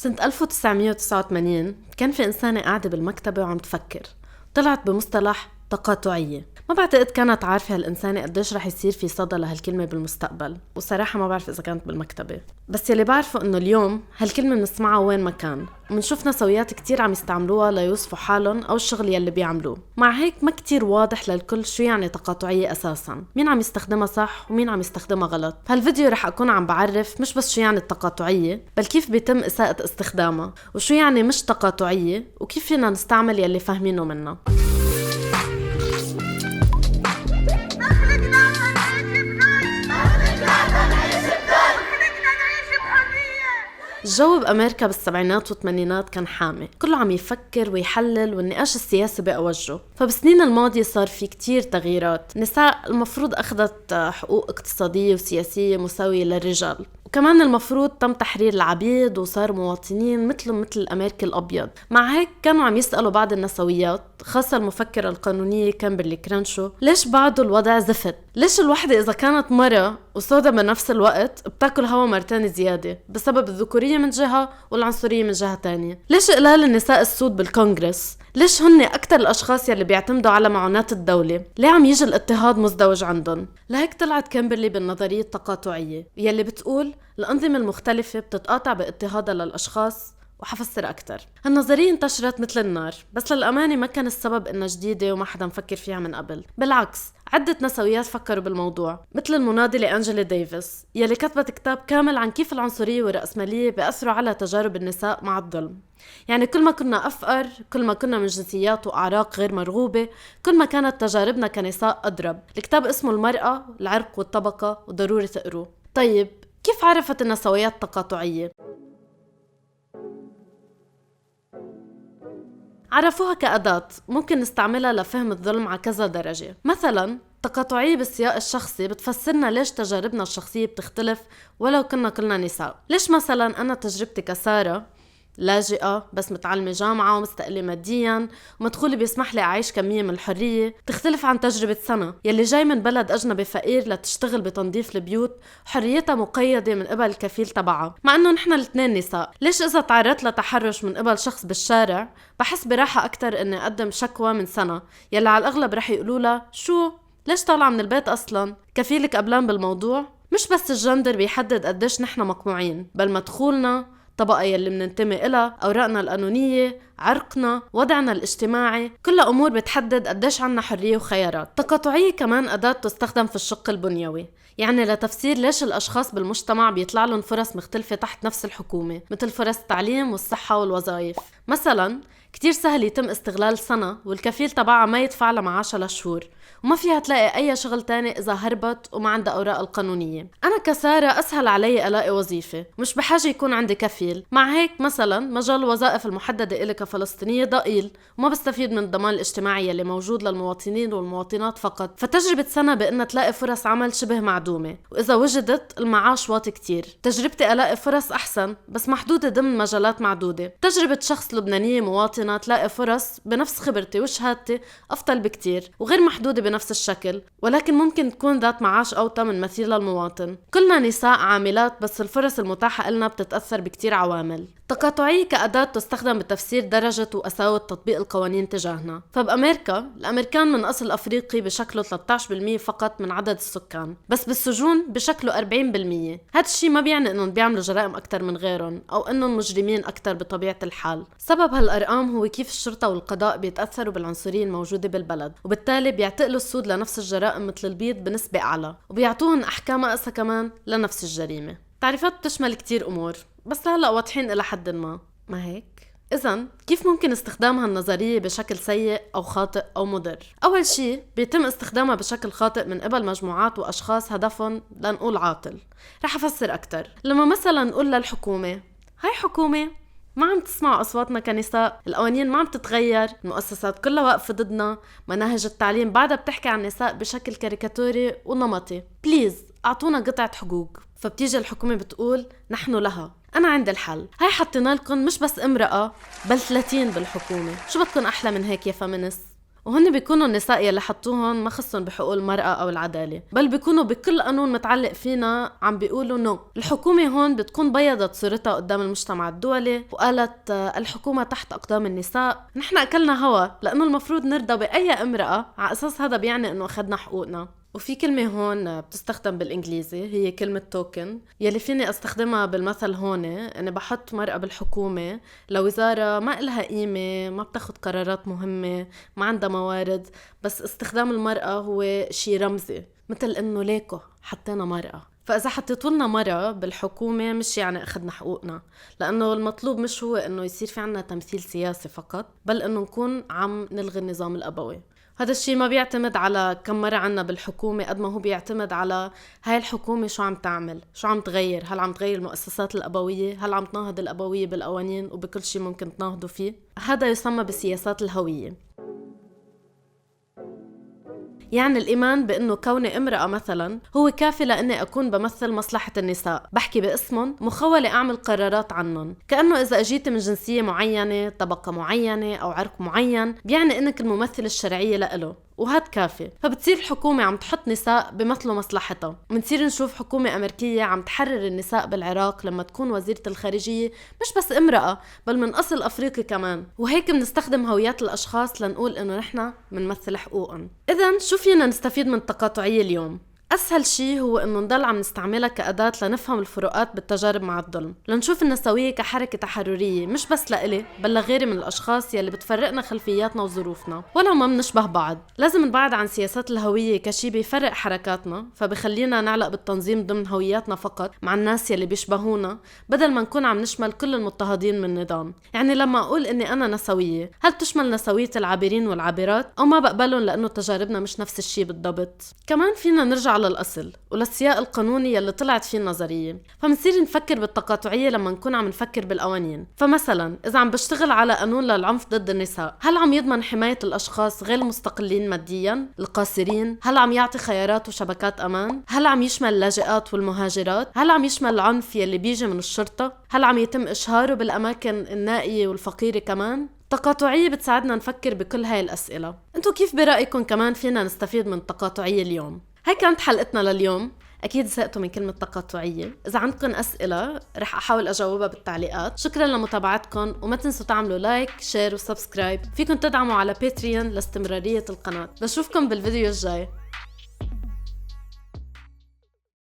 سنة 1989 كان في إنسانة قاعدة بالمكتبة وعم تفكر. طلعت بمصطلح تقاطعية. ما بعتقد كانت عارفة هالإنسانة قديش رح يصير في صدى لهالكلمة بالمستقبل، وصراحة ما بعرف إذا كانت بالمكتبة. بس يلي بعرفه إنه اليوم هالكلمة بنسمعها وين ما كان، ومنشوف نسويات كتير عم يستعملوها ليوصفوا حالهم أو الشغل يلي بيعملوه. مع هيك ما كتير واضح للكل شو يعني تقاطعية أساساً، مين عم يستخدمها صح ومين عم يستخدمها غلط. هالفيديو رح أكون عم بعرف مش بس شو يعني التقاطعية، بل كيف بيتم إساءة استخدامها، وشو يعني مش تقاطعية، وكيف فينا نستعمل يلي فاهمينه منها. الجو بأمريكا بالسبعينات والثمانينات كان حامي، كله عم يفكر ويحلل والنقاش السياسي بأوجه. فبسنين الماضية صار في كتير تغييرات. النساء المفروض أخذت حقوق اقتصادية وسياسية مساوية للرجال، وكمان المفروض تم تحرير العبيد وصار مواطنين مثلهم مثل الأمريكي الأبيض. مع هيك كانوا عم يسألوا بعض النسويات، خاصة المفكرة القانونية كامبرلي كرانشو، ليش بعده الوضع زفت؟ ليش الوحدة إذا كانت مرة وسودة بنفس الوقت بتاكل هوا مرتين زيادة بسبب الذكورية من جهة والعنصرية من جهة تانية؟ ليش إقلال النساء السود بالكونغرس؟ ليش هن أكتر الأشخاص يلي بيعتمدوا على معونات الدولة؟ ليه عم يجي الاضطهاد مزدوج عندهم؟ لهيك طلعت كامبرلي بالنظرية التقاطعية يلي بتقول الأنظمة المختلفة بتتقاطع باضطهادها للأشخاص. وحفسر أكتر، هالنظرية انتشرت مثل النار، بس للأمانة ما كان السبب إنها جديدة وما حدا مفكر فيها من قبل. بالعكس، عدة نسويات فكروا بالموضوع، مثل المناضلة أنجيلا ديفيس يلي كتبت كتاب كامل عن كيف العنصرية والرأسمالية بيأثروا على تجارب النساء مع الظلم. يعني كل ما كنا أفقر، كل ما كنا من جنسيات وأعراق غير مرغوبة، كل ما كانت تجاربنا كنساء أضرب. الكتاب اسمه المرأة، العرق والطبقة، وضروري تقروه. طيب، كيف عرفت النسويات تقاطعية؟ عرفوها كأداة ممكن نستعملها لفهم الظلم على كذا درجة. مثلا تقاطعية بالسياق الشخصي بتفسرنا ليش تجاربنا الشخصية بتختلف ولو كنا كلنا نساء. ليش مثلا أنا تجربتي كسارة لاجئة بس متعلمة جامعة ومستقلة ماديا ومدخولي بيسمح لي أعيش كمية من الحرية تختلف عن تجربة سنة يلي جاي من بلد أجنبي فقير لتشتغل بتنظيف البيوت وحريتها مقيدة من قبل الكفيل تبعها، مع أنه نحن الاثنين نساء. ليش إذا تعرضت لتحرش من قبل شخص بالشارع بحس براحة أكتر إني أقدم شكوى من سنة يلي على الأغلب رح يقولوا شو ليش طالعة من البيت أصلا؟ كفيلك قبلان بالموضوع؟ مش بس الجندر بيحدد قديش نحن مقموعين، بل مدخولنا، طبقة يلي مننتمي إلها، أوراقنا القانونية، عرقنا، وضعنا الاجتماعي، كلها أمور بتحدد قديش عنا حرية وخيارات. التقاطعية كمان أداة تستخدم في الشق البنيوي، يعني لتفسير ليش الأشخاص بالمجتمع بيطلع لهم فرص مختلفة تحت نفس الحكومة، مثل فرص التعليم والصحة والوظائف. مثلا كتير سهل يتم استغلال سنة والكفيل تبعها ما يدفع لها معاشها لشهور، وما فيها تلاقي أي شغل تاني إذا هربت وما عندها أوراق القانونية. أنا كسارة أسهل علي ألاقي وظيفة، مش بحاجة يكون عندي كفيل. مع هيك مثلا مجال الوظائف المحددة إلي كفلسطينية ضئيل وما بستفيد من الضمان الاجتماعي اللي موجود للمواطنين والمواطنات فقط. فتجربة سنة بأنها تلاقي فرص عمل شبه معدومة، وإذا وجدت المعاش واطي كتير. تجربتي ألاقي فرص أحسن بس محدودة ضمن مجالات معدودة. تجربة شخص لبنانية مواطنة تلاقي فرص بنفس خبرتي وشهادتي أفضل بكتير وغير محدودة بنفس الشكل، ولكن ممكن تكون ذات معاش أوطى من مثيلها المواطن. كلنا نساء عاملات، بس الفرص المتاحة لنا بتتأثر بكتير عوامل. تقاطعية كأداة تستخدم بتفسير درجة وقساوة تطبيق القوانين تجاهنا. فبأمريكا الأمريكان من أصل أفريقي بشكله 13% فقط من عدد السكان، بس بالسجون بشكله 40%. هذا الشيء ما بيعني إنهم بيعملوا جرائم أكتر من غيرهم أو إنهم مجرمين أكتر بطبيعة الحال. سبب هالأرقام هو كيف الشرطة والقضاء بيتأثروا بالعنصرية الموجودة بالبلد، وبالتالي بيعتقلوا السود لنفس الجرائم مثل البيض بنسبة أعلى، وبيعطوهن أحكام أقسى كمان لنفس الجريمة. تعريفات بتشمل كتير أمور، بس هلأ واضحين إلى حد ما هيك؟ إذن كيف ممكن استخدام هالنظرية بشكل سيء أو خاطئ أو مضر؟ أول شيء بيتم استخدامها بشكل خاطئ من قبل مجموعات وأشخاص هدفهم لنقول عاطل. رح أفسر أكتر. لما مثلا نقول للحكومة هاي حكومة ما عم تسمع أصواتنا كنساء، القوانين ما عم تتغير، المؤسسات كلها واقفة ضدنا، مناهج التعليم بعدها بتحكي عن النساء بشكل كاريكاتوري ونمطي، بليز أعطونا قطعة حقوق. فبتيجي الحكومة بتقول نحن لها، أنا عندي الحل، هاي حطينا لكم مش بس امرأة بل 30 بالحكومة، شو بدكن أحلى من هيك يا فامينيست؟ وهن بيكونوا النساء يلي حطوهم ما خصهم بحقوق المرأة أو العدالة، بل بيكونوا بكل قانون متعلق فينا عم بيقولوا نو. الحكومة هون بتكون بيضت صورتها قدام المجتمع الدولي وقالت الحكومة تحت أقدام النساء. نحن أكلنا هوا لأنه المفروض نرضى بأي امرأة، على أساس هذا بيعني أنه أخذنا حقوقنا. وفي كلمة هون بتستخدم بالإنجليزي هي كلمة توكن، يلي فيني أستخدمها بالمثل هون أني بحط مرأة بالحكومة لوزارة ما إلها قيمة، ما بتاخد قرارات مهمة، ما عندها موارد، بس استخدام المرأة هو شي رمزي، مثل أنه ليكو حطينا مرأة. فإذا حطيتولنا مرأة بالحكومة مش يعني أخذنا حقوقنا، لأنه المطلوب مش هو أنه يصير في عنا تمثيل سياسي فقط، بل أنه نكون عم نلغي النظام الأبوي. هذا الشيء ما بيعتمد على كم مرة عنا بالحكومة قد ما هو بيعتمد على هاي الحكومة شو عم تعمل، شو عم تغير. هل عم تغير المؤسسات الأبوية؟ هل عم تناهض الأبوية بالقوانين وبكل شيء ممكن تناهضوا فيه؟ هذا يسمى بسياسات الهوية. يعني الإيمان بأنه كوني امرأة مثلا هو كافي لأني أكون بمثل مصلحة النساء، بحكي باسمهم، مخولة أعمل قرارات عنهم، كأنه إذا أجيت من جنسية معينة، طبقة معينة أو عرق معين بيعني إنك الممثل الشرعية لإله، وهاد كافي. فبتصير الحكومة عم تحط نساء بمثلوا مصلحتها. منصير نشوف حكومة أمريكية عم تحرر النساء بالعراق لما تكون وزيرة الخارجية مش بس امرأة بل من أصل أفريقي كمان، وهيك بنستخدم هويات الأشخاص لنقول إنه نحن منمثل حقوقهم. إذن شو فينا نستفيد من التقاطعية اليوم؟ أسهل شيء هو إنه نضل عم نستعملها كأداة لنفهم الفروقات بالتجارب مع الظلم، لنشوف النسوية كحركة تحررية مش بس لإلي بل لغيري من الأشخاص يلي بتفرقنا خلفياتنا وظروفنا ولو ما بنشبه بعض. لازم نبعد عن سياسات الهوية كشي بيفرق حركاتنا، فبخلينا نعلق بالتنظيم ضمن هوياتنا فقط مع الناس يلي بيشبهونا، بدل ما نكون عم نشمل كل المضطهدين من النظام. يعني لما أقول إني أنا نسوية، هل تشمل نسوية العابرين والعابرات أو ما بقبلهم لأنه تجاربنا مش نفس الشي بالضبط؟ كمان فينا نرجع للأصل وللسياق القانوني يلي طلعت فيه النظرية، فمنصير نفكر بالتقاطعية لما نكون عم نفكر بالقوانين. فمثلا إذا عم بشتغل على قانون للعنف ضد النساء، هل عم يضمن حماية الأشخاص غير المستقلين ماديا، القاصرين؟ هل عم يعطي خيارات وشبكات أمان؟ هل عم يشمل اللاجئات والمهاجرات؟ هل عم يشمل العنف يلي بيجي من الشرطة؟ هل عم يتم إشهاره بالأماكن النائية والفقيرة كمان؟ التقاطعية بتساعدنا نفكر بكل هاي الأسئلة. انتو كيف برأيكم كمان فينا نستفيد من التقاطعية اليوم؟ هاي كانت حلقتنا لليوم. أكيد زهقتوا من كلمة تقاطعية. إذا عندكم أسئلة رح أحاول أجاوبها بالتعليقات. شكرا لمتابعتكم، وما تنسوا تعملوا لايك شير وسبسكرايب. فيكم تدعموا على باتريون لاستمرارية القناة. بشوفكم بالفيديو الجاي.